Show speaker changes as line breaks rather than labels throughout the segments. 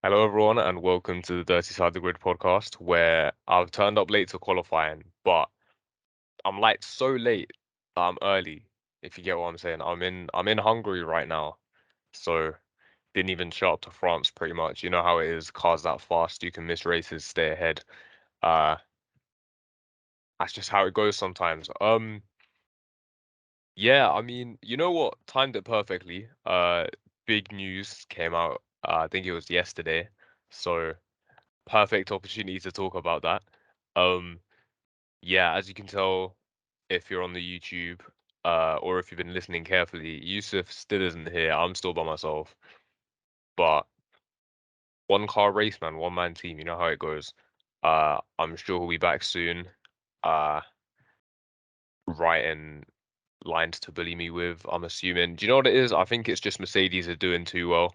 Hello, everyone, and welcome to the Dirty Side of the Grid podcast, where I've turned up late to qualifying, but I'm like so late that I'm early. If you get what I'm saying, I'm in Hungary right now, so didn't even show up to France. Pretty much, you know how it is. Cars that fast, you can miss races, stay ahead. Uh, that's just how it goes sometimes. Yeah, I mean, you know what? Timed it perfectly. Big news came out. I think it was yesterday, so perfect opportunity to talk about that. Um. Yeah, as you can tell, if you're on the YouTube, or if you've been listening carefully, Yusuf still isn't here. I'm still by myself. But one car race, man, one man team, you know how it goes. I'm sure he'll be back soon. Uh, writing lines to bully me with, I'm assuming. Do you know what it is? I think it's just Mercedes are doing too well.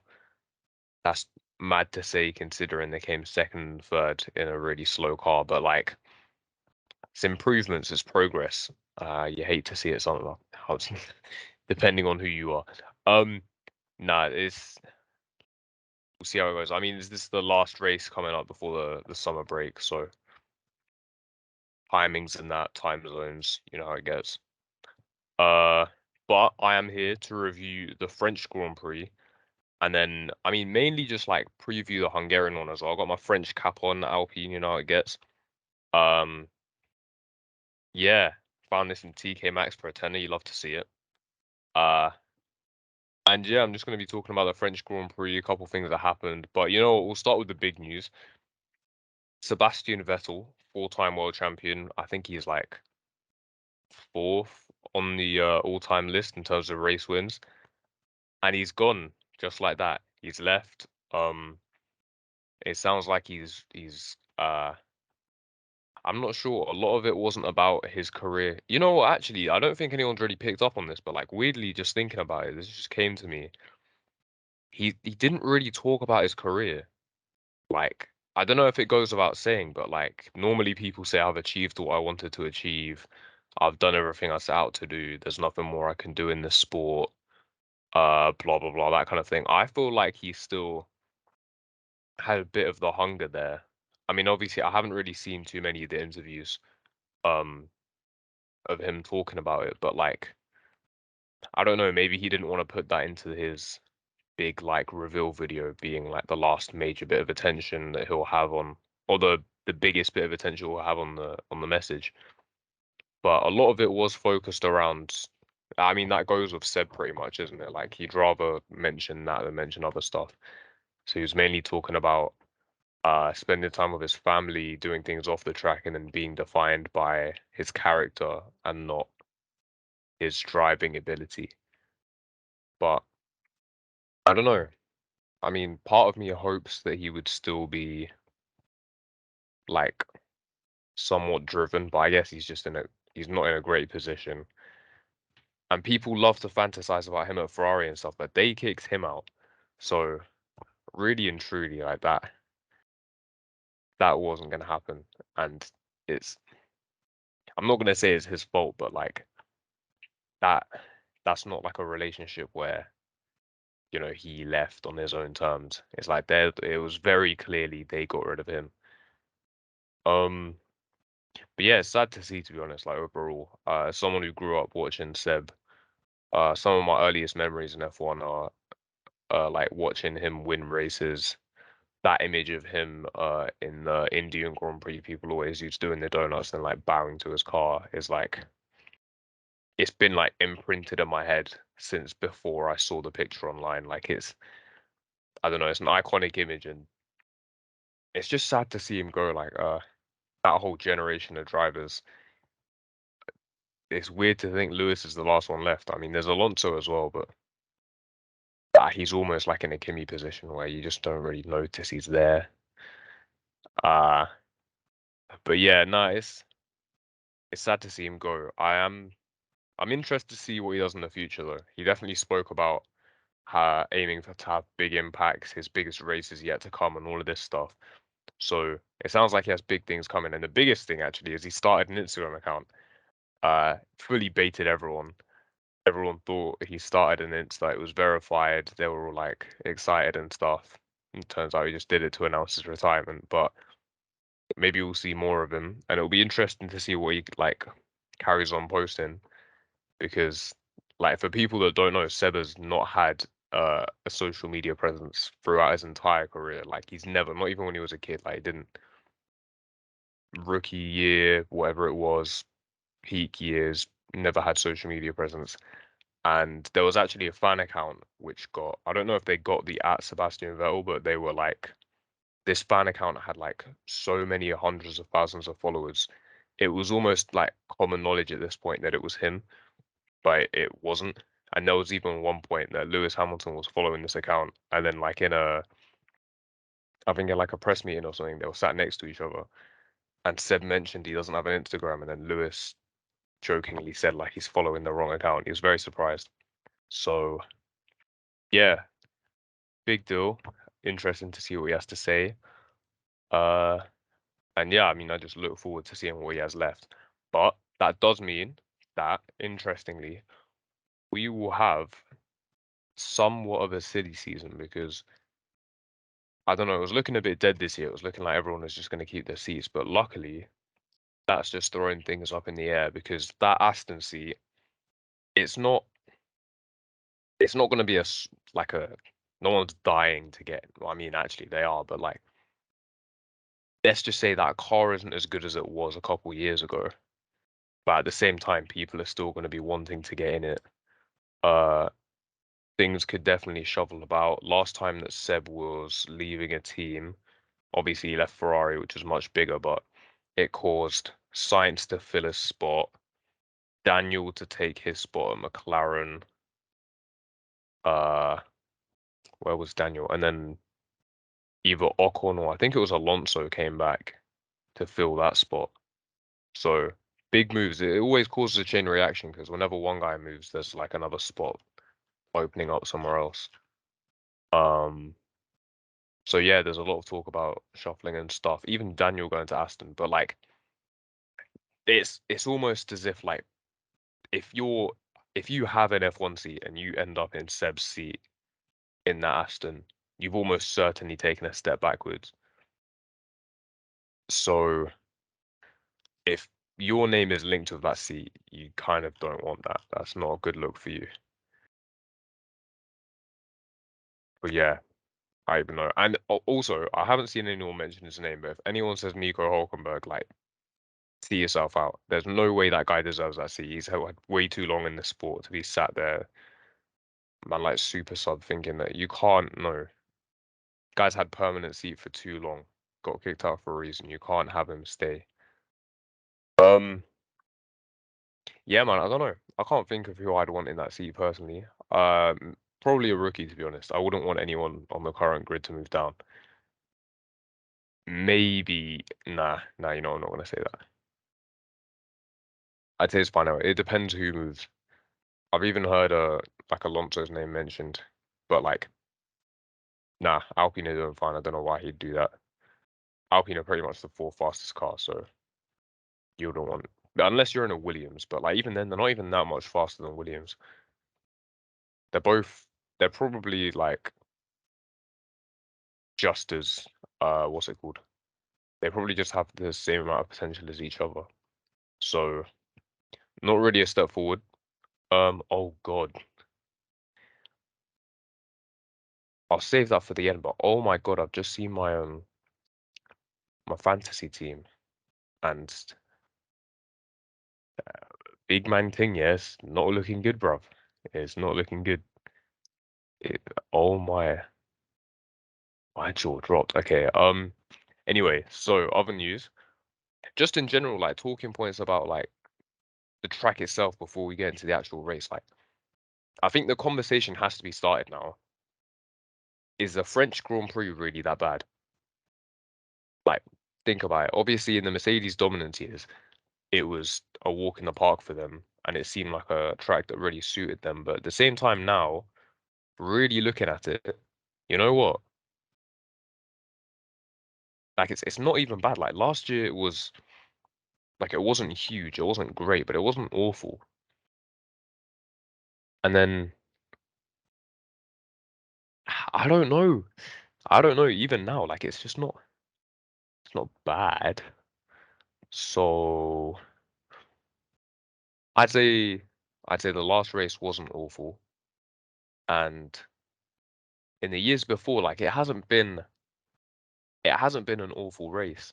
That's mad to say considering they came second and third in a really slow car, but like it's improvements, it's progress. You hate to see it something depending on who you are. Um, nah, it's we'll see how it goes. I mean, is this the last race coming up before the summer break? So timings and that time zones, you know how it gets. Uh, but I am here to review the French Grand Prix, and then I mean mainly just like preview the Hungarian one as well. I got my French cap on, Alpine, you know how it gets. Um, yeah, found this in TK Maxx for a tenner. You love to see it. Uh, And yeah, I'm just going to be talking about the French Grand Prix, a couple things that happened. But you know what? We'll start with the big news. Sebastian Vettel, four-time world champion. I think he's like fourth on the all-time list in terms of race wins. And he's gone just like that. He's left. It sounds like he's I'm not sure. A lot of it wasn't about his career. You know what? Actually, I don't think anyone's really picked up on this, but like weirdly, just thinking about it, this just came to me. He didn't really talk about his career. Like, I don't know if it goes without saying, but like normally people say I've achieved what I wanted to achieve. I've done everything I set out to do. There's nothing more I can do in this sport. Blah blah blah, that kind of thing. I feel like he still had a bit of the hunger there. I mean, obviously, I haven't really seen too many of the interviews um of him talking about it, but like I don't know, maybe he didn't want to put that into his big like reveal video being like the last major bit of attention that he'll have on or the biggest bit of attention he'll have on the message. But a lot of it was focused around I mean that goes with Seb pretty much, isn't it? Like he'd rather mention that than mention other stuff. So he was mainly talking about spending time with his family, doing things off the track and then being defined by his character and not his driving ability. But I don't know. I mean, part of me hopes that he would still be like somewhat driven, but I guess he's not in a great position. And people love to fantasize about him at Ferrari and stuff, but they kicked him out. So really and truly, like that wasn't gonna happen. And it's I'm not gonna say it's his fault, but like that that's not like a relationship where, you know, he left on his own terms. It's like there it was very clearly they got rid of him. Um but yeah, it's sad to see to be honest, like overall. As someone who grew up watching Seb, some of my earliest memories in F1 are like watching him win races. That image of him in the Indian Grand Prix, people always used doing the donuts and like bowing to his car is like it's been like imprinted in my head since before I saw the picture online. Like it's I don't know, it's an iconic image and it's just sad to see him go. Like that whole generation of drivers. It's weird to think Lewis is the last one left. I mean, there's Alonso as well, but he's almost like in a Kimi position where you just don't really notice he's there. Uh but yeah, no, it's sad to see him go. I'm interested to see what he does in the future though. He definitely spoke about aiming for to have big impacts, his biggest races yet to come, and all of this stuff. So it sounds like he has big things coming. And the biggest thing actually is he started an Instagram account. Fully baited everyone. Everyone thought he started an Insta. It was verified. They were all like excited and stuff. It turns out he just did it to announce his retirement, but maybe we'll see more of him, and it'll be interesting to see what he like carries on posting because, like, for people that don't know, Seb has not had a social media presence throughout his entire career. Like, he's never, not even when he was a kid, like, he didn't rookie year, whatever it was, peak years, never had social media presence. And there was actually a fan account which got, I don't know if they got the at Sebastian Vettel, but they were like, this fan account had like so many hundreds of thousands of followers. It was almost like common knowledge at this point that it was him, but it wasn't. And there was even one point that Lewis Hamilton was following this account, and then like in a, I think in like a press meeting or something, they were sat next to each other, and Seb mentioned he doesn't have an Instagram, and then Lewis jokingly said like he's following the wrong account. He was very surprised. So yeah, big deal. Interesting to see what he has to say. Uh, and yeah, I mean, I just look forward to seeing what he has left. But that does mean that, interestingly, we will have somewhat of a silly season because I don't know, it was looking a bit dead this year. It was looking like everyone was just going to keep their seats. But luckily, that's just throwing things up in the air because that Aston seat, it's not, it's not going to be like a, no one's dying to get. Well, I mean, actually, they are, but like, let's just say that car isn't as good as it was a couple years ago. But at the same time, people are still going to be wanting to get in it. Uh, Things could definitely shovel about. Last time that Seb was leaving a team, obviously he left Ferrari, which was much bigger, but it caused Sainz to fill his spot, Daniel to take his spot at McLaren. Uh, where was Daniel? And then either Ocon or I think it was Alonso came back to fill that spot. So big moves. It always causes a chain reaction because whenever one guy moves, there's like another spot opening up somewhere else. Um, so yeah, there's a lot of talk about shuffling and stuff. Even Daniel going to Aston, but like it's almost as if like if you're if you have an F1 seat and you end up in Seb's seat in that Aston, you've almost certainly taken a step backwards. So if your name is linked with that seat, you kind of don't want that. That's not a good look for you. But yeah, I even know. And also, I haven't seen anyone mention his name, but if anyone says Nico Hulkenberg, like, see yourself out. There's no way that guy deserves that seat. He's had way too long in the sport to be sat there, man, like super sub thinking that you can't, no. Guy's had permanent seat for too long. Got kicked out for a reason. You can't have him stay. Um, yeah, man, I don't know. I can't think of who I'd want in that seat personally. Probably a rookie, to be honest. I wouldn't want anyone on the current grid to move down. Maybe, nah, you know, I'm not gonna say that. I'd say it's fine out. It depends who moves. I've even heard like Alonso's name mentioned, but like, nah, Alpine are doing fine. I don't know why he'd do that. Alpine are pretty much the fourth fastest car, so you wouldn't want, unless you're in a Williams. But like even then, they're not even that much faster than Williams. They're both, they're probably like just as what's it called? They probably just have the same amount of potential as each other. So not really a step forward. Oh God, I'll save that for the end. But oh my God, I've just seen my fantasy team and big man thing. Yes, not looking good, bruv. It's not looking good. It, oh my jaw dropped. Okay. Anyway, so other news. Just in general, like talking points about like the track itself before we get into the actual race. Like, I think the conversation has to be started now. Is the French Grand Prix really that bad? Like, think about it. Obviously, in the Mercedes dominance years, it was a walk in the park for them, and it seemed like a track that really suited them. But at the same time, now, really looking at it, you know what? Like, it's not even bad. Like last year, it was like it wasn't huge, it wasn't great, but it wasn't awful. And then I don't know. I don't know. Even now, like it's not bad. So I'd say I'd say the last race wasn't awful, and in the years before, like it hasn't been an awful race.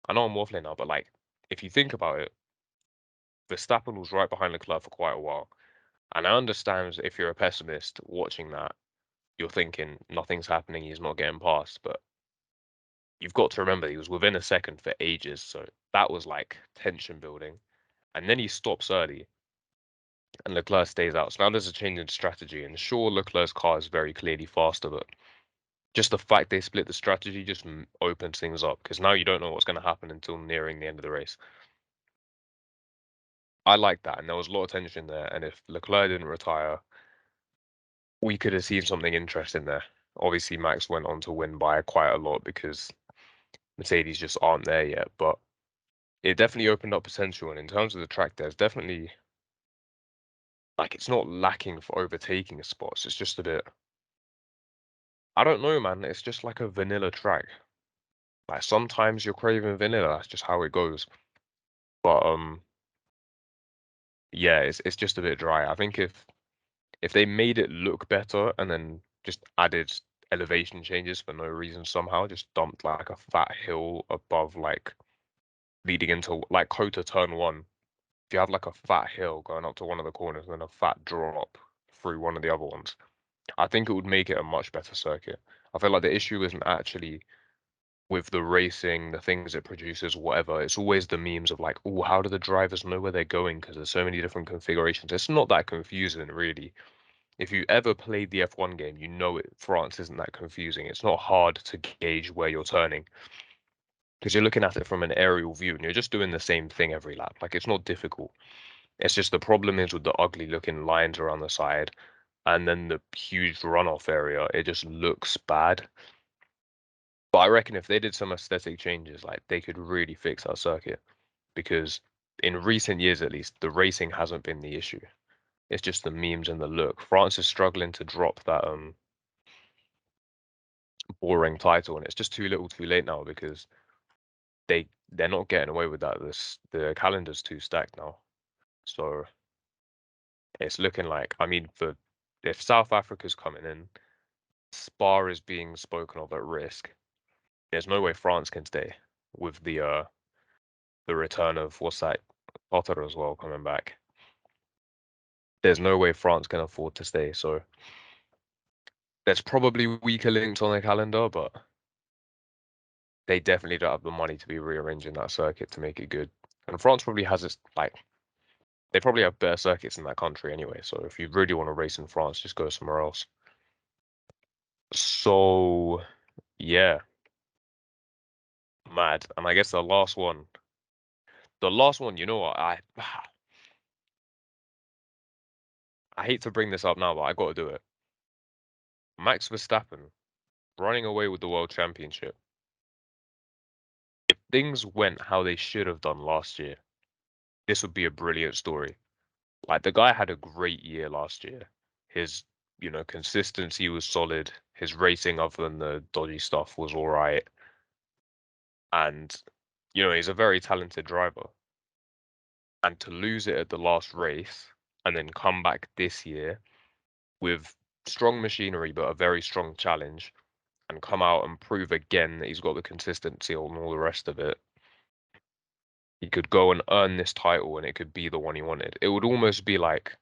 I know I'm waffling now, but like if you think about it, Verstappen was right behind Leclerc for quite a while. And I understand if you're a pessimist watching that, you're thinking nothing's happening, he's not getting past. But you've got to remember he was within a second for ages, so that was like tension building. And then he stops early and Leclerc stays out. So now there's a change in strategy. And sure, Leclerc's car is very clearly faster, but just the fact they split the strategy just opens things up because now you don't know what's going to happen until nearing the end of the race. I like that, and there was a lot of tension there. And if Leclerc didn't retire, we could have seen something interesting there. Obviously, Max went on to win by quite a lot because Mercedes just aren't there yet, but it definitely opened up potential. And in terms of the track, there's definitely like it's not lacking for overtaking spots. It's just a bit, I don't know, man. It's just like a vanilla track. Like sometimes you're craving vanilla. That's just how it goes. But yeah, it's just a bit dry. I think if they made it look better and then just added elevation changes for no reason somehow, just dumped like a fat hill above like leading into like Kota turn one. If you have like a fat hill going up to one of the corners and then a fat drop through one of the other ones, I think it would make it a much better circuit. I feel like the issue isn't actually with the racing, the things it produces, whatever. It's always the memes of like, oh, how do the drivers know where they're going? Because there's so many different configurations. It's not that confusing, really. If you ever played the F1 game, you know it. France isn't that confusing. It's not hard to gauge where you're turning because you're looking at it from an aerial view and you're just doing the same thing every lap. Like it's not difficult. It's just the problem is with the ugly looking lines around the side and then the huge runoff area. It just looks bad. But I reckon if they did some aesthetic changes, like they could really fix our circuit because in recent years at least, the racing hasn't been the issue. It's just the memes and the look. France is struggling to drop that boring title, and it's just too little, too late now because they're not getting away with that. The calendar's too stacked now, so it's looking like. I mean, for if South Africa's coming in, Spa is being spoken of at risk. There's no way France can stay with the return of what's that Potter as well coming back. There's no way France can afford to stay. So there's probably weaker links on the calendar, but they definitely don't have the money to be rearranging that circuit to make it good. And France probably has its like they probably have better circuits in that country anyway. So if you really want to race in France, just go somewhere else. So yeah, mad. And I guess the last one, you know what? I hate to bring this up now, but I got to do it. Max Verstappen running away with the world championship. If things went how they should have done last year, this would be a brilliant story. Like the guy had a great year last year. His, consistency was solid. His racing, other than the dodgy stuff, was all right. And, he's a very talented driver. And to lose it at the last race and then come back this year with strong machinery, but a very strong challenge, and come out and prove again that he's got the consistency and all the rest of it, he could go and earn this title and it could be the one he wanted. It would almost be like,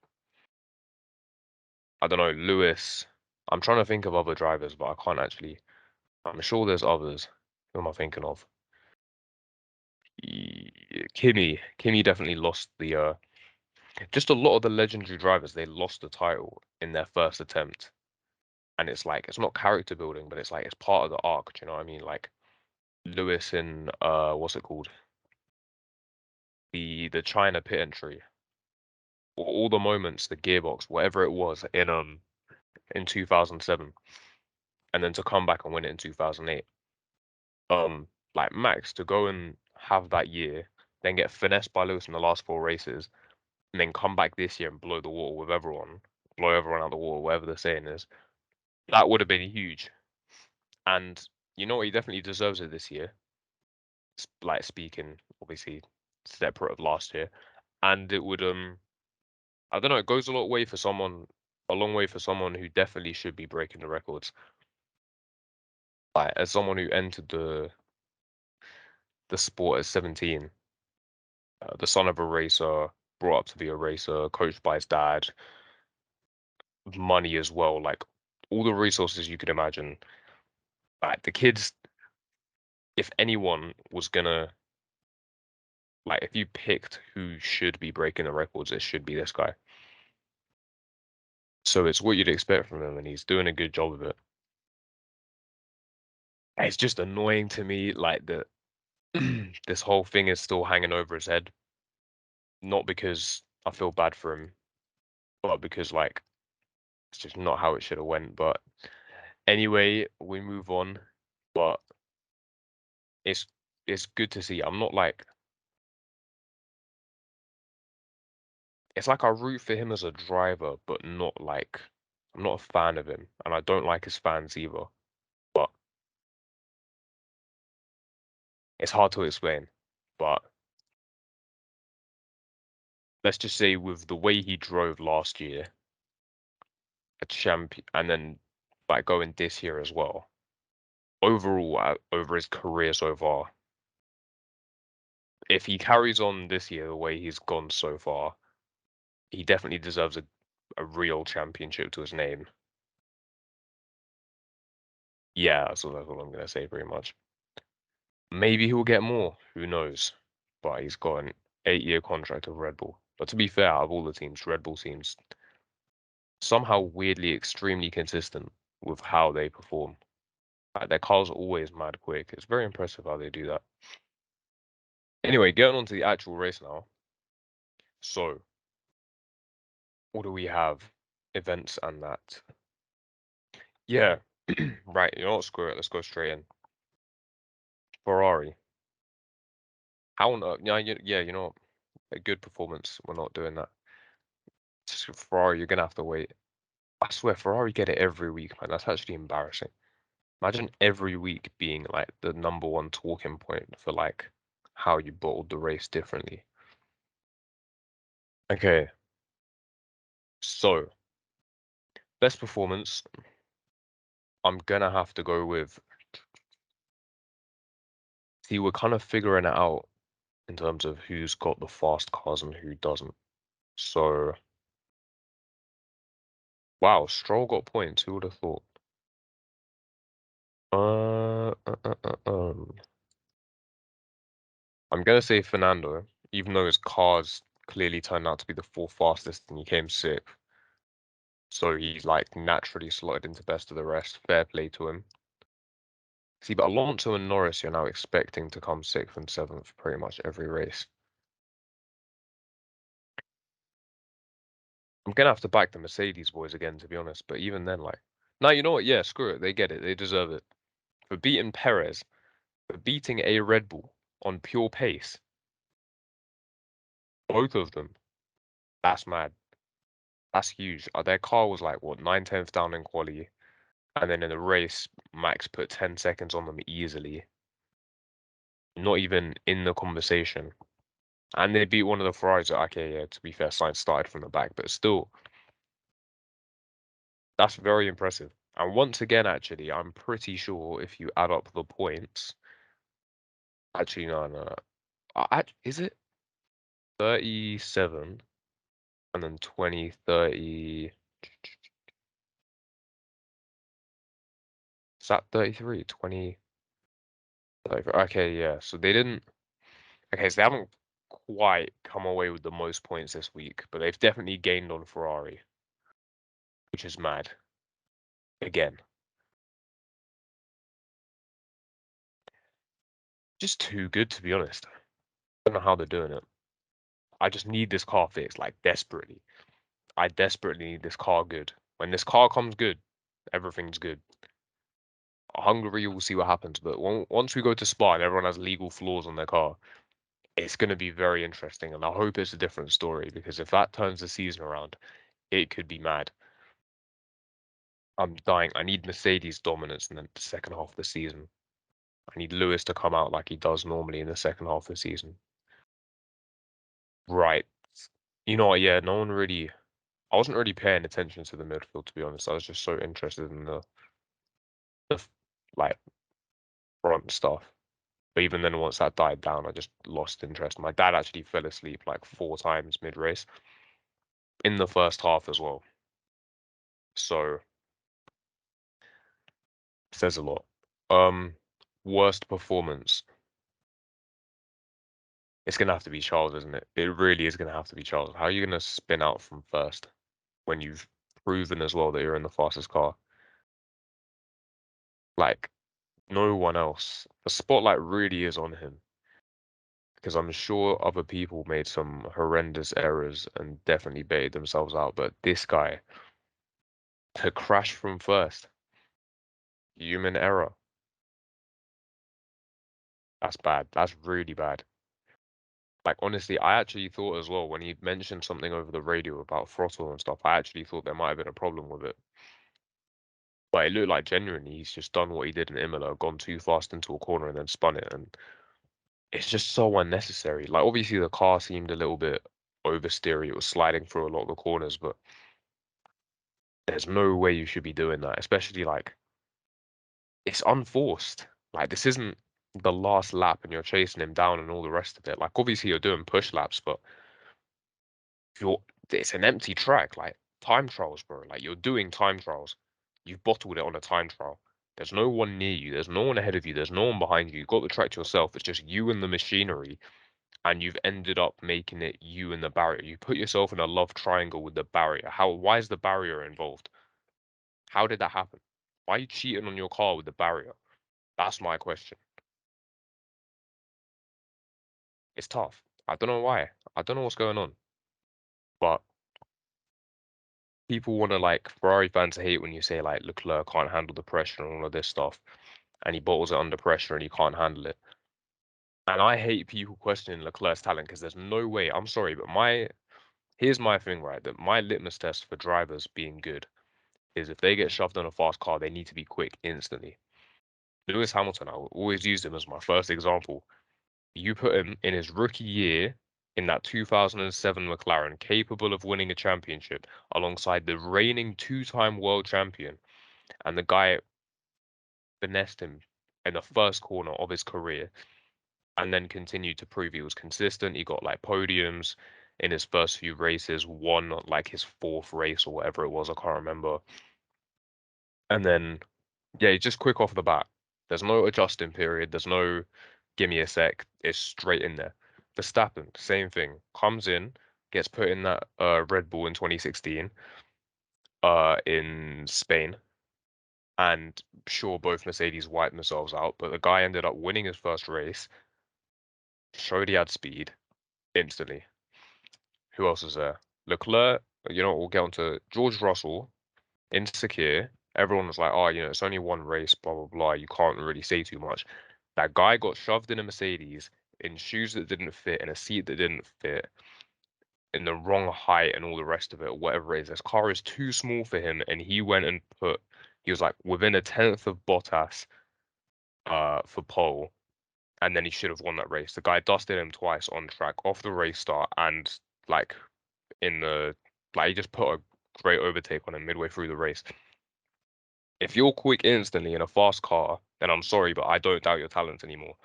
I don't know, Lewis. I'm trying to think of other drivers, but I can't actually. I'm sure there's others. Who am I thinking of? Kimi. Kimi definitely lost the. Just a lot of the legendary drivers, they lost the title in their first attempt, and it's like it's not character building, but it's like it's part of the arc. Do you know what I mean? Like Lewis in what's it called? The China pit entry, or all the moments, the gearbox, whatever it was in 2007, and then to come back and win it in 2008. Like Max to go and have that year, then get finessed by Lewis in the last four races, and then come back this year and blow the water with everyone, blow everyone out the water, whatever the saying is. That would have been huge. And you know what? He definitely deserves it this year. Like speaking, obviously, separate of last year. And it would I don't know, it goes a long way for someone who definitely should be breaking the records. Like as someone who entered the sport at 17, the son of a racer, brought up to be a racer, coached by his dad, money as well, like all the resources you could imagine. Like the kids, if anyone was gonna like if you picked who should be breaking the records, it should be this guy. So it's what you'd expect from him, and he's doing a good job of it. It's just annoying to me, like that this whole thing is still hanging over his head. Not because I feel bad for him, but because like it's just not how it should have went. But anyway, we move on. But it's it's good to see. I'm not like it's like I root for him as a driver, but not like I'm not a fan of him, and I don't like his fans either. But it's hard to explain. But let's just say with the way he drove last year, a champion, and then like going this year as well. Overall, over his career so far, if he carries on this year the way he's gone so far, he definitely deserves a real championship to his name. Yeah, that's what I'm gonna say pretty much. Maybe he'll get more, who knows? But he's got an 8-year contract with Red Bull. But to be fair, out of all the teams, Red Bull seems somehow weirdly extremely consistent with how they perform. Like their cars are always mad quick. It's very impressive how they do that. Anyway, getting on to the actual race now. So, what do we have? Events and that. Yeah. Right, you know what? Screw it. Let's go straight in. Ferrari. How on earth? Yeah, yeah, you know what? A good performance. We're not doing that. Ferrari, you're gonna have to wait. I swear, Ferrari get it every week, man. That's actually embarrassing. Imagine every week being like the number one talking point for like how you bottled the race differently. Okay, so best performance, I'm gonna have to go with. See, we're kind of figuring it out in terms of who's got the fast cars and who doesn't. So, wow, Stroll got points. Who would have thought? Um, I'm gonna say Fernando, even though his cars clearly turned out to be the fourth fastest and he came sixth. So he's like naturally slotted into best of the rest. Fair play to him. See, but Alonso and Norris, you're now expecting to come sixth and seventh pretty much every race. I'm gonna have to back the Mercedes boys again, to be honest. But even then, like, now you know what? Yeah, screw it. They get it. They deserve it for beating Perez, for beating a Red Bull on pure pace. Both of them. That's mad. That's huge. Their car was like what 9/10 down in quali, and then in the race, Max put 10 seconds on them easily. Not even in the conversation. And they beat one of the Ferraris. Okay, yeah, to be fair, Sainz started from the back, but still, that's very impressive. And once again, actually, I'm pretty sure if you add up the points, actually, no, no, no. Is it 37 and then 20, 30? Is that 33? 20, 30, okay, yeah. So they didn't, okay, so they haven't quite come away with the most points this week, but they've definitely gained on Ferrari, which is mad. Again, just too good to be honest. I don't know how they're doing it. I just need this car fixed, like desperately. I desperately need this car good. When this car comes good, everything's good. Hungary, we'll see what happens. But once we go to Spa and everyone has legal flaws on their car, it's going to be very interesting. And I hope it's a different story because if that turns the season around, it could be mad. I'm dying. I need Mercedes dominance in the second half of the season. I need Lewis to come out like he does normally in the second half of the season. Right. You know what? Yeah, no one really. I wasn't really paying attention to the midfield, to be honest. I was just so interested in the like front stuff. But even then, once that died down, I just lost interest. My dad actually fell asleep like 4 times mid-race in the first half as well. So says a lot. Um, Worst performance. It's gonna have to be Charles, isn't it? It really is gonna have to be Charles. How are you gonna spin out from first when you've proven as well that you're in the fastest car? Like no one else. The spotlight really is on him because I'm sure other people made some horrendous errors and definitely baited themselves out, but this guy to crash from first, human error. That's bad. That's really bad. Like honestly, I actually thought as well when he mentioned something over the radio about throttle and stuff, I actually thought there might have been a problem with it. But it looked like genuinely he's just done what he did in Imola, gone too fast into a corner and then spun it, and it's just so unnecessary. Like obviously the car seemed a little bit oversteery, it was sliding through a lot of the corners, but there's no way you should be doing that, especially like it's unforced. Like this isn't the last lap and you're chasing him down and all the rest of it. Like obviously you're doing push laps, but you're it's an empty track, like time trials, bro. Like you're doing time trials. You've bottled it on a time trial. There's no one near you. There's no one ahead of you. There's no one behind you. You've got the track to yourself. It's just you and the machinery, and you've ended up making it you and the barrier. You put yourself in a love triangle with the barrier. How? Why is the barrier involved? How did that happen? Why are you cheating on your car with the barrier? That's my question. It's tough. I don't know why. I don't know what's going on, but people want to like Ferrari fans hate when you say like Leclerc can't handle the pressure and all of this stuff, and he bottles it under pressure and he can't handle it. And I hate people questioning Leclerc's talent because there's no way. I'm sorry, but my here's my thing, right? That my litmus test for drivers being good is if they get shoved on a fast car, they need to be quick instantly. Lewis Hamilton, I will always use him as my first example. You put him in his rookie year in that 2007 McLaren, capable of winning a championship alongside the reigning two-time world champion, and the guy finessed him in the first corner of his career and then continued to prove he was consistent. He got like podiums in his first few races, won like his fourth race or whatever it was, I can't remember. And then, yeah, he's just quick off the bat. There's no adjusting period. There's no give me a sec. It's straight in there. Verstappen, same thing. Comes in, gets put in that Red Bull in 2016 in Spain. And sure, both Mercedes wiped themselves out, but the guy ended up winning his first race, showed he had speed instantly. Who else is there? Leclerc, we'll get on to George Russell, insecure. Everyone was like, oh, it's only one race, blah, blah, blah. You can't really say too much. That guy got shoved in a Mercedes in shoes that didn't fit, in a seat that didn't fit, in the wrong height and all the rest of it, whatever it is. This car is too small for him, and he went and he was like within a tenth of Bottas for pole, and then he should have won that race. The guy dusted him twice on track off the race start and like in the he just put a great overtake on him midway through the race. If you're quick instantly in a fast car, then I'm sorry, but I don't doubt your talent anymore.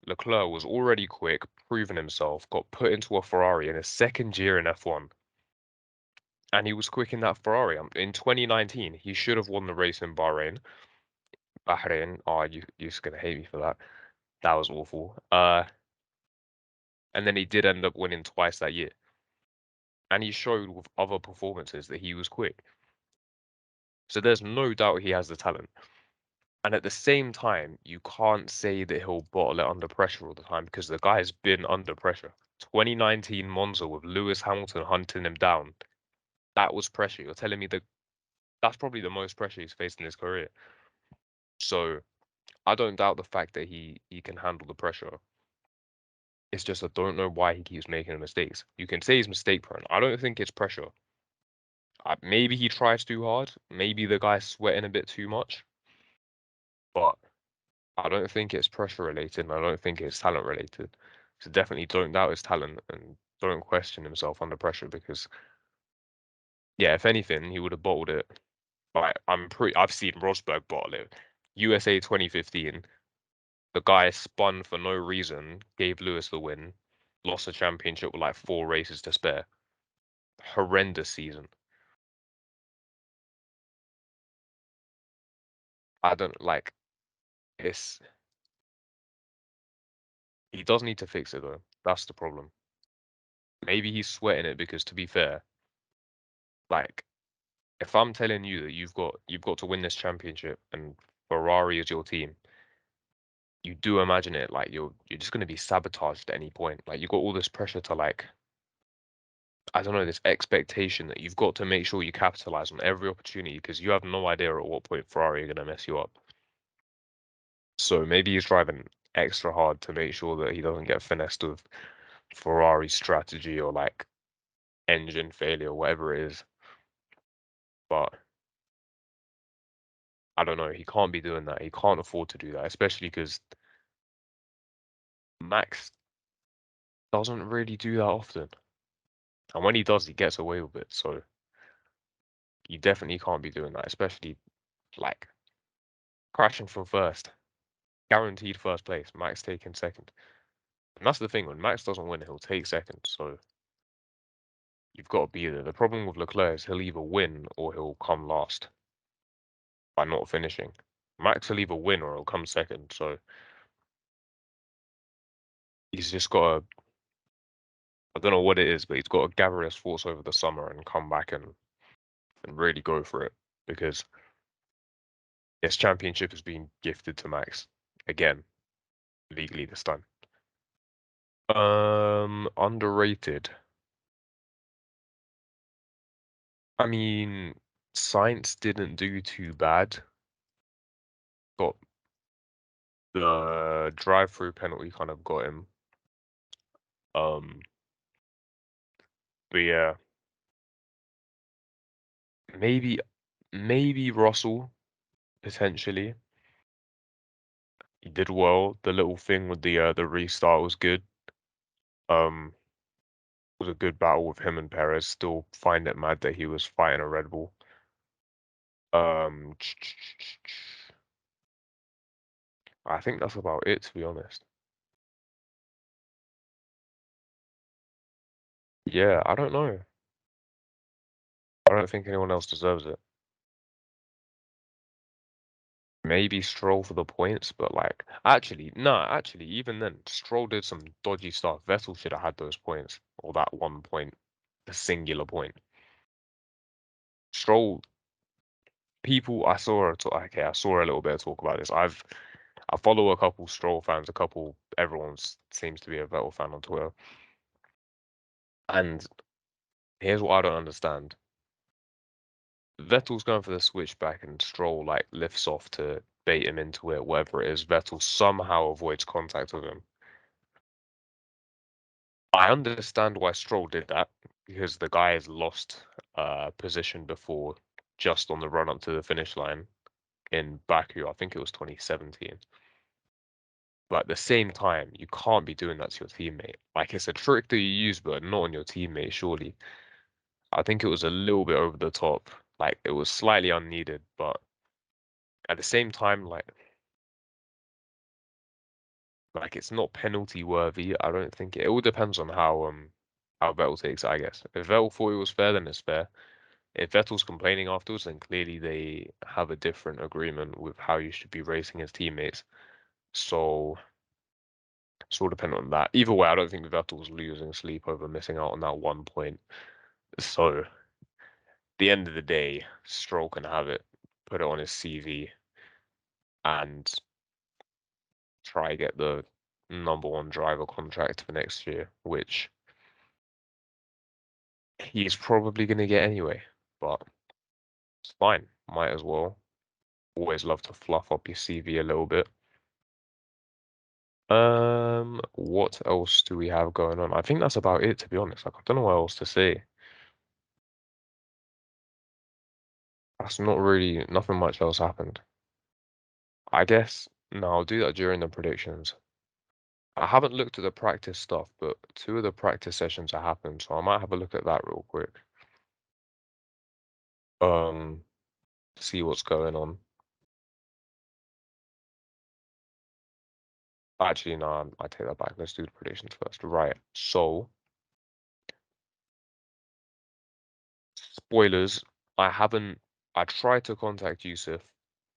Leclerc was already quick, proven himself, got put into a Ferrari in his second year in F1, and he was quick in that Ferrari. In 2019, he should have won the race in Bahrain. Bahrain, oh, you're just gonna hate me for that. That was awful. And then he did end up winning twice that year. And he showed with other performances that he was quick. So there's no doubt he has the talent. And at the same time, you can't say that he'll bottle it under pressure all the time because the guy's been under pressure. 2019 Monza with Lewis Hamilton hunting him down. That was pressure. You're telling me that that's probably the most pressure he's faced in his career. So I don't doubt the fact that he can handle the pressure. It's just I don't know why he keeps making mistakes. You can say he's mistake prone. I don't think it's pressure. Maybe he tries too hard. Maybe the guy's sweating a bit too much. But I don't think it's pressure related, and I don't think it's talent related. So definitely don't doubt his talent and don't question himself under pressure because yeah, if anything, he would have bottled it. Like I've seen Rosberg bottle it. USA 2015, the guy spun for no reason, gave Lewis the win, lost the championship with like 4 races to spare. Horrendous season. I don't like it's he does need to fix it though. That's the problem. Maybe he's sweating it because to be fair, like if I'm telling you that you've got to win this championship and Ferrari is your team, you do imagine it like you're just gonna be sabotaged at any point. Like you got all this pressure to like I don't know, this expectation that you've got to make sure you capitalize on every opportunity because you have no idea at what point Ferrari are gonna mess you up. So maybe he's driving extra hard to make sure that he doesn't get finessed with Ferrari strategy or like engine failure, whatever it is. But I don't know. He can't be doing that. He can't afford to do that, especially because Max doesn't really do that often. And when he does, he gets away with it. So you definitely can't be doing that, especially like crashing from first. Guaranteed first place. Max taking second. And that's the thing. When Max doesn't win, he'll take second. So you've got to be there. The problem with Leclerc is he'll either win or he'll come last by not finishing. Max will either win or he'll come second. So he's just got to, I don't know what it is, but he's got to gather his thoughts over the summer and come back and really go for it because this championship has been gifted to Max again, legally this time. Underrated. I mean, Science didn't do too bad. Got the drive-through penalty kind of got him. Um, but yeah, maybe maybe Russell potentially. He did well. The little thing with the restart was good. Um, was a good battle with him and Perez. Still find it mad that he was fighting a Red Bull. Um, I think that's about it, to be honest. Yeah, I don't know. I don't think anyone else deserves it. Maybe Stroll for the points, but like, actually, no, actually, even then, Stroll did some dodgy stuff. Vettel should have had those points, or that 1 point, the singular point. Stroll, people, okay, I saw a little bit of talk about this. I follow a couple Stroll fans, everyone seems to be a Vettel fan on Twitter. And here's what I don't understand. Vettel's going for the switchback and Stroll like lifts off to bait him into it, whatever it is. Vettel somehow avoids contact with him. I understand why Stroll did that because the guy has lost position before just on the run up to the finish line in Baku. I think it was 2017. But at the same time, you can't be doing that to your teammate. Like it's a trick that you use, but not on your teammate, surely. I think it was a little bit over the top. Like it was slightly unneeded, but at the same time, like it's not penalty worthy. I don't think it all depends on how Vettel takes it, I guess. If Vettel thought it was fair, then it's fair. If Vettel's complaining afterwards, then clearly they have a different agreement with how you should be racing as teammates. So it's all dependent on that. Either way, I don't think Vettel's losing sleep over missing out on that 1 point. So at the end of the day, Stroll can have it, put it on his CV, and try get the #1 driver contract for next year, which he's probably going to get anyway. But it's fine. Might as well. Always love to fluff up your CV a little bit. What else do we have going on? I think that's about it, to be honest. Like, I don't know what else to say. That's not really nothing much else happened. I guess no, I'll do that during the predictions. I haven't looked at the practice stuff, but two of the practice sessions have happened, so I might have a look at that real quick. Um, see what's going on. Actually, no, I take that back. Let's do the predictions first. Right. So, spoilers. I haven't. I tried to contact Yusuf.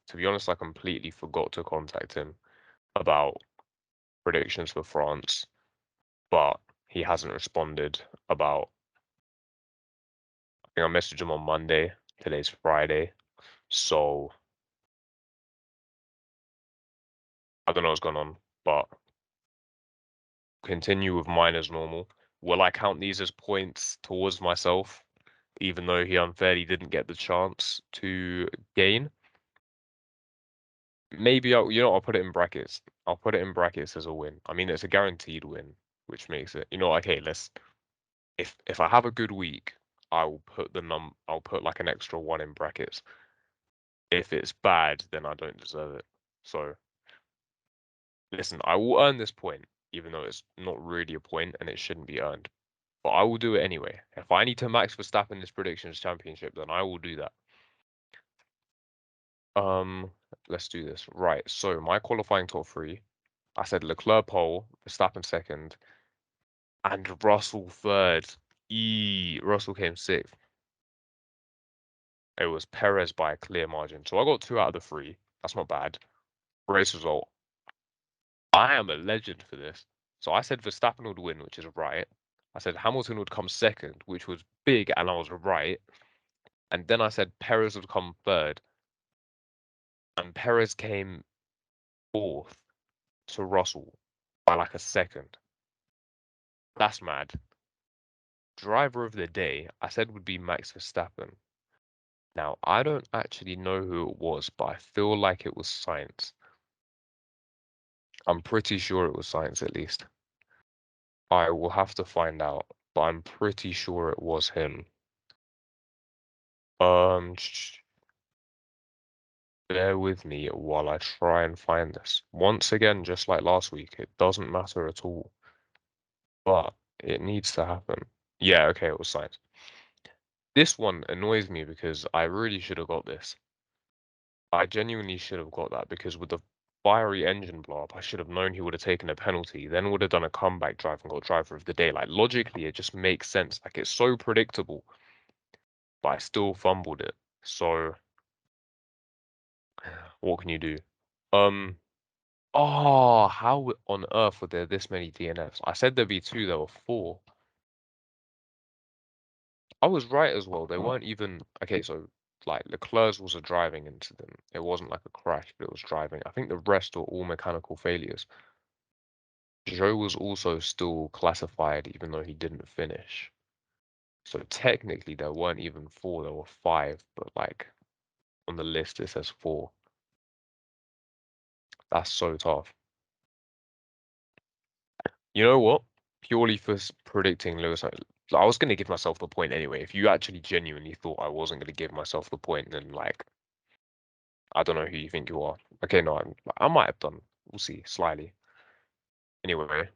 To be honest, I completely forgot to contact him about predictions for France, but he hasn't responded about. I think I messaged him on Monday. Today's Friday, so I don't know what's going on, but continue with mine as normal. Will I count these as points towards myself, even though he unfairly didn't get the chance to gain? Maybe I'll put it in brackets. I'll put it in brackets as a win. I mean, it's a guaranteed win, which makes it, okay, if I have a good week, I'll put like an extra one in brackets. If it's bad, then I don't deserve it. So listen, I will earn this point, even though it's not really a point and it shouldn't be earned. But I will do it anyway. If I need to max Verstappen this predictions championship, then I will do that. Um, let's do this. Right. So my qualifying top three, I said Leclerc pole, Verstappen second, and Russell third. Russell came sixth. It was Perez by a clear margin. So I got two out of the three. That's not bad. Race result. I am a legend for this. So I said Verstappen would win, which is right. I said Hamilton would come second, which was big, and I was right. And then I said Perez would come third, and Perez came fourth to Russell by like a second. That's mad. Driver of the day, I said would be Max Verstappen. Now, I don't actually know who it was, but I feel like it was Science. I'm pretty sure it was Science at least. I will have to find out, but I'm pretty sure it was him. Bear with me while I try and find this. Once again, just like last week, it doesn't matter at all, but it needs to happen. Yeah, okay, it was Science. This one annoys me because I really should have got this. I genuinely should have got that because with the fiery engine blow up, I should have known he would have taken a penalty, then would have done a comeback drive and got driver of the day. Like logically, it just makes sense. Like it's so predictable, but I still fumbled it. So what can you do? Um, oh, how on earth were there this many DNFs? I said there'd be two, there were four. I was right as well. They weren't even okay. So like Leclerc's was a driving incident. It wasn't like a crash, but it was driving. I think the rest were all mechanical failures. Joe was also still classified even though he didn't finish. So technically there weren't even four, there were five, but like on the list it says four. That's so tough. You know what? Purely for predicting Lewis, I was going to give myself the point anyway. If you actually genuinely thought I wasn't going to give myself the point, then like, I don't know who you think you are. Okay, no, I might have done. We'll see, slyly. Anyway,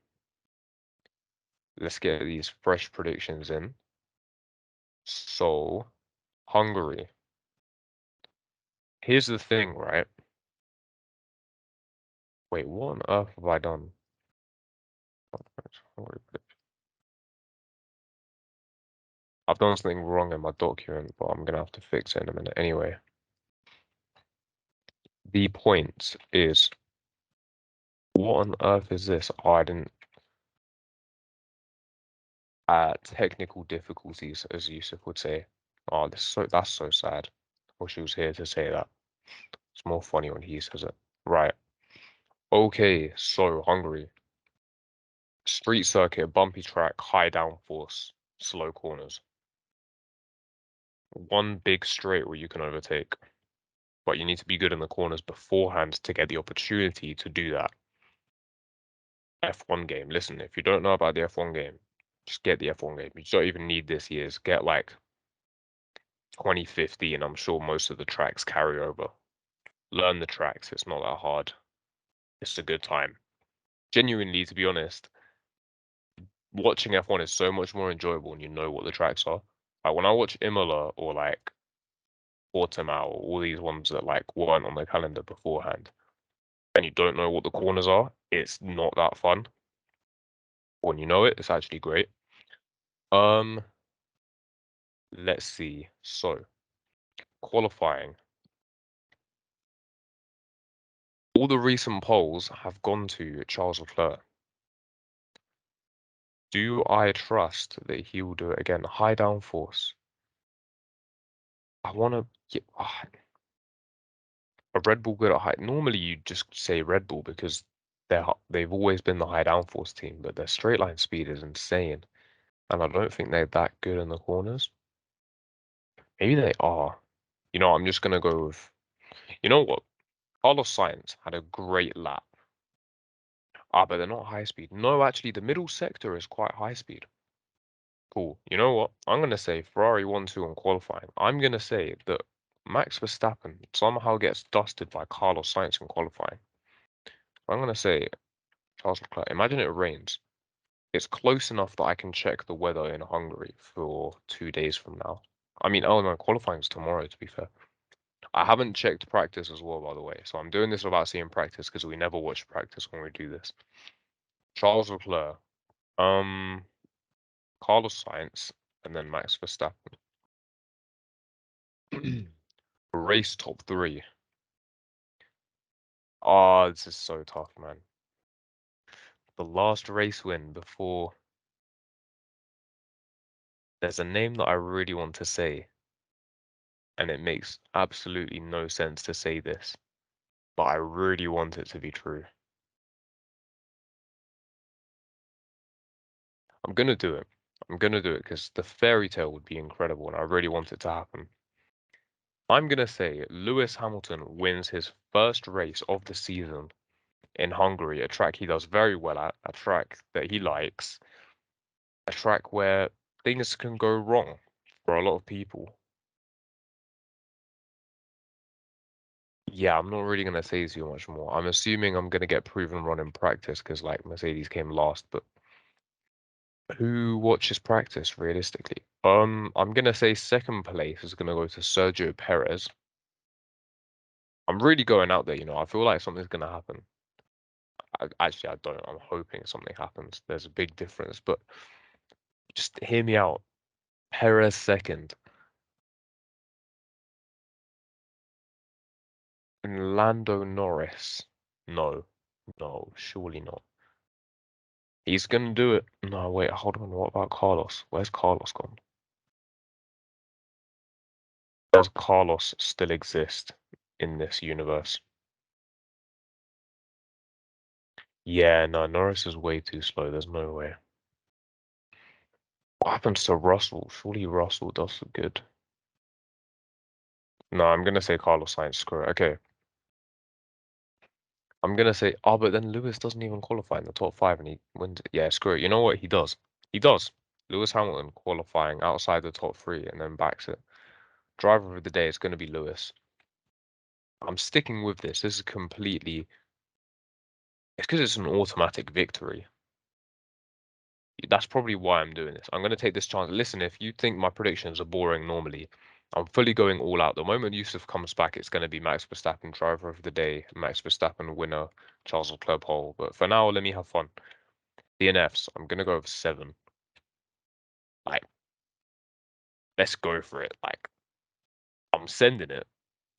let's get these fresh predictions in. So, Hungary. Here's the thing, right? Wait, what on earth have I done? I've done something wrong in my document, but I'm gonna have to fix it in a minute. Anyway, the point is, what on earth is this? Oh, I didn't. Technical difficulties, as Yusuf would say. Oh, that's so sad. Wish he was here to say that. It's more funny when he says it. Right. Okay, so Hungary. Street circuit, bumpy track, high downforce, slow corners. One big straight where you can overtake. But you need to be good in the corners beforehand to get the opportunity to do that. F1 game. Listen, if you don't know about the F1 game, just get the F1 game. You don't even need this year's. Get like 2015, I'm sure most of the tracks carry over. Learn the tracks, it's not that hard. It's a good time. Genuinely, to be honest, watching F1 is so much more enjoyable when you know what the tracks are. Like when I watch Imola or like Portimao or all these ones that like weren't on the calendar beforehand, and you don't know what the corners are, it's not that fun. When you know it, it's actually great. Um, let's see. So, qualifying. All the recent polls have gone to Charles Leclerc. Do I trust that he will do it again? High downforce. I want to get a Red Bull good at high. Normally, you just say Red Bull because they've always been the high downforce team, but their straight line speed is insane, and I don't think they're that good in the corners. Maybe they are. You know, I'm just gonna go with. You know what? Carlos Sainz had a great lap. Ah, but they're not high speed. No, actually, the middle sector is quite high speed. Cool. You know what? I'm going to say Ferrari 1-2 on qualifying. I'm going to say that Max Verstappen somehow gets dusted by Carlos Sainz in qualifying. I'm going to say Charles Leclerc. Imagine it rains. It's close enough that I can check the weather in Hungary for 2 days from now. I mean, oh no, qualifying's tomorrow, to be fair. I haven't checked practice as well, by the way. So I'm doing this without seeing practice because we never watch practice when we do this. Charles Leclerc. Um, Carlos Sainz, and then Max Verstappen. Race top three. Ah, this is so tough, man. The last race win before. There's a name that I really want to say, and it makes absolutely no sense to say this, but I really want it to be true. I'm gonna do it. I'm gonna do it because the fairy tale would be incredible, and I really want it to happen. I'm gonna say Lewis Hamilton wins his first race of the season in Hungary, a track he does very well at, a track that he likes, a track where things can go wrong for a lot of people. Yeah, I'm not really gonna say too much more. I'm assuming I'm gonna get proven wrong in practice because like Mercedes came last, but who watches practice realistically? I'm gonna say second place is gonna go to Sergio Perez. I'm really going out there, you know. I feel like something's gonna happen. Actually, I don't. I'm hoping something happens. There's a big difference, but just hear me out. Perez second, and Lando Norris. No, no, surely not. He's gonna do it. No, wait, hold on. What about Carlos? Where's Carlos gone? Does Carlos still exist in this universe? Yeah, no, Norris is way too slow. There's no way. What happens to Russell? Surely Russell does good. No, I'm gonna say Carlos Sainz. Screw it. Okay, I'm gonna say. Oh, but then Lewis doesn't even qualify in the top five, and he wins it. Yeah, screw it. You know what? He does. He does. Lewis Hamilton qualifying outside the top three and then backs it. Driver of the day is gonna be Lewis. I'm sticking with this. This is completely. It's because it's an automatic victory. That's probably why I'm doing this. I'm going to take this chance. Listen, if you think my predictions are boring normally, I'm fully going all out. The moment Yusuf comes back, it's going to be Max Verstappen, driver of the day, Max Verstappen, winner, Charles Leclerc pole. But for now, let me have fun. DNFs, I'm going to go with 7. Like, let's go for it. Like, I'm sending it.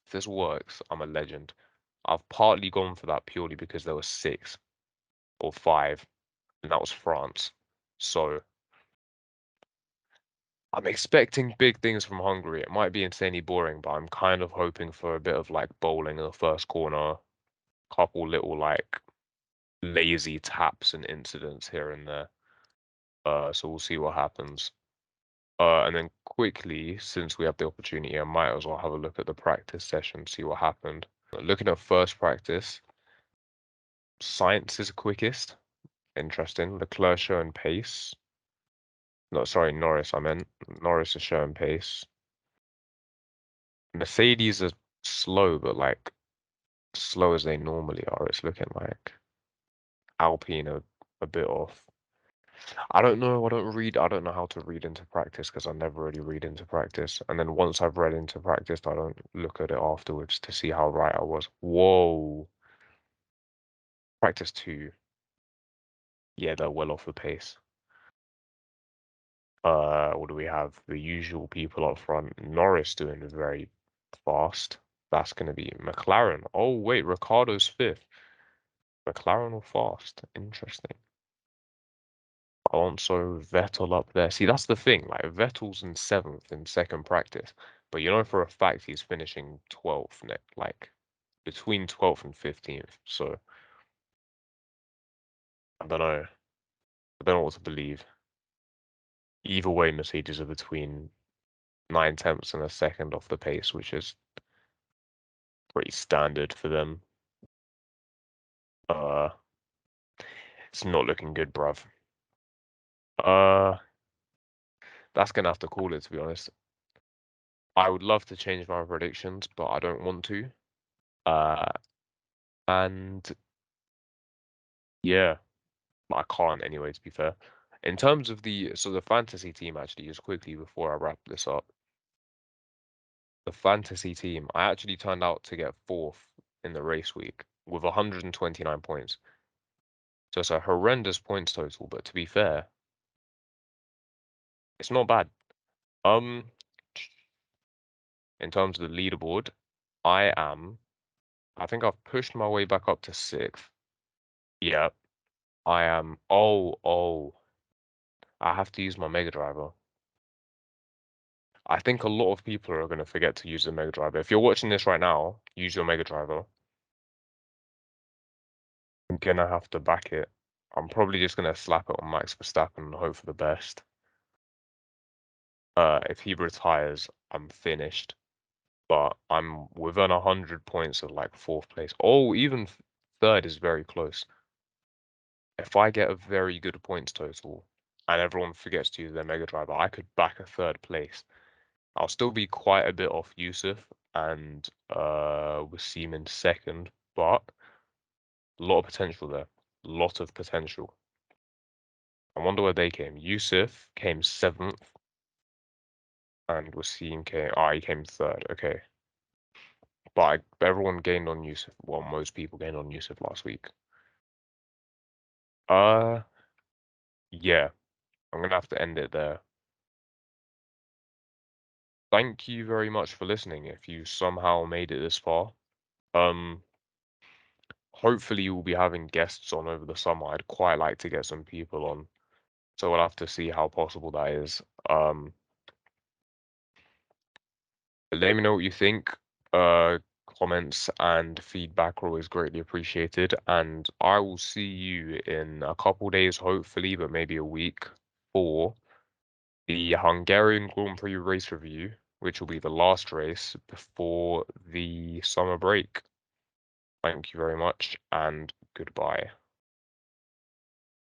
If this works, I'm a legend. I've partly gone for that purely because there was 6 or 5, and that was France. So I'm expecting big things from Hungary. It might be insanely boring, but I'm kind of hoping for a bit of like bowling in the first corner, couple little like lazy taps and incidents here and there. So we'll see what happens. And then quickly, since we have the opportunity, I might as well have a look at the practice session, see what happened. Looking at first practice, science is quickest. Interesting. Leclerc showing pace. No, sorry, Norris, I meant. Norris is showing pace. Mercedes are slow, but like slow as they normally are. It's looking like Alpine are a bit off. I don't know. I don't know how to read into practice because I never really read into practice. And then once I've read into practice, I don't look at it afterwards to see how right I was. Whoa. Practice two. Yeah, they're well off the pace. What do we have? The usual people up front. Norris doing very fast. That's going to be McLaren. Oh, wait, Ricardo's fifth. McLaren or fast. Interesting. Alonso, Vettel up there. See, that's the thing. Like, Vettel's in seventh in second practice. But you know for a fact he's finishing 12th, like, between 12th and 15th. So, I don't know. I don't know what to believe. Either way, Mercedes are between 9 tenths and a second off the pace, which is pretty standard for them. Uh, it's not looking good, bruv. Uh, that's gonna have to call it, to be honest. I would love to change my predictions, but I don't want to. Uh, and yeah, I can't anyway, to be fair. In terms of the fantasy team, actually, just quickly before I wrap this up, the fantasy team, I actually turned out to get fourth in the race week with 129 points. So it's a horrendous points total, but to be fair, it's not bad. Um, in terms of the leaderboard, I think I've pushed my way back up to sixth. Yeah, I am. Oh, I have to use my Mega Driver. I think a lot of people are going to forget to use the Mega Driver. If you're watching this right now, use your Mega Driver. I'm gonna have to back it. I'm probably just gonna slap it on Max Verstappen and hope for the best. If he retires, I'm finished. But I'm within 100 points of like fourth place. Oh, even third is very close. If I get a very good points total and everyone forgets to use their Mega Driver, I could back a third place. I'll still be quite a bit off Yusuf and Wasim in second, but a lot of potential there. Lot of potential. I wonder where they came. Yusuf came seventh and Wasim came he came third. Okay. But everyone gained on Yusuf. Well, most people gained on Yusuf last week. Uh yeah. I'm gonna have to end it there. Thank you very much for listening if you somehow made it this far. Um Hopefully we'll be having guests on over the summer. I'd quite like to get some people on. So we'll have to see how possible that is. Let me know what you think. Comments and feedback are always greatly appreciated. And I will see you in a couple days, hopefully, but maybe a week for the Hungarian Grand Prix race review, which will be the last race before the summer break. Thank you very much and goodbye.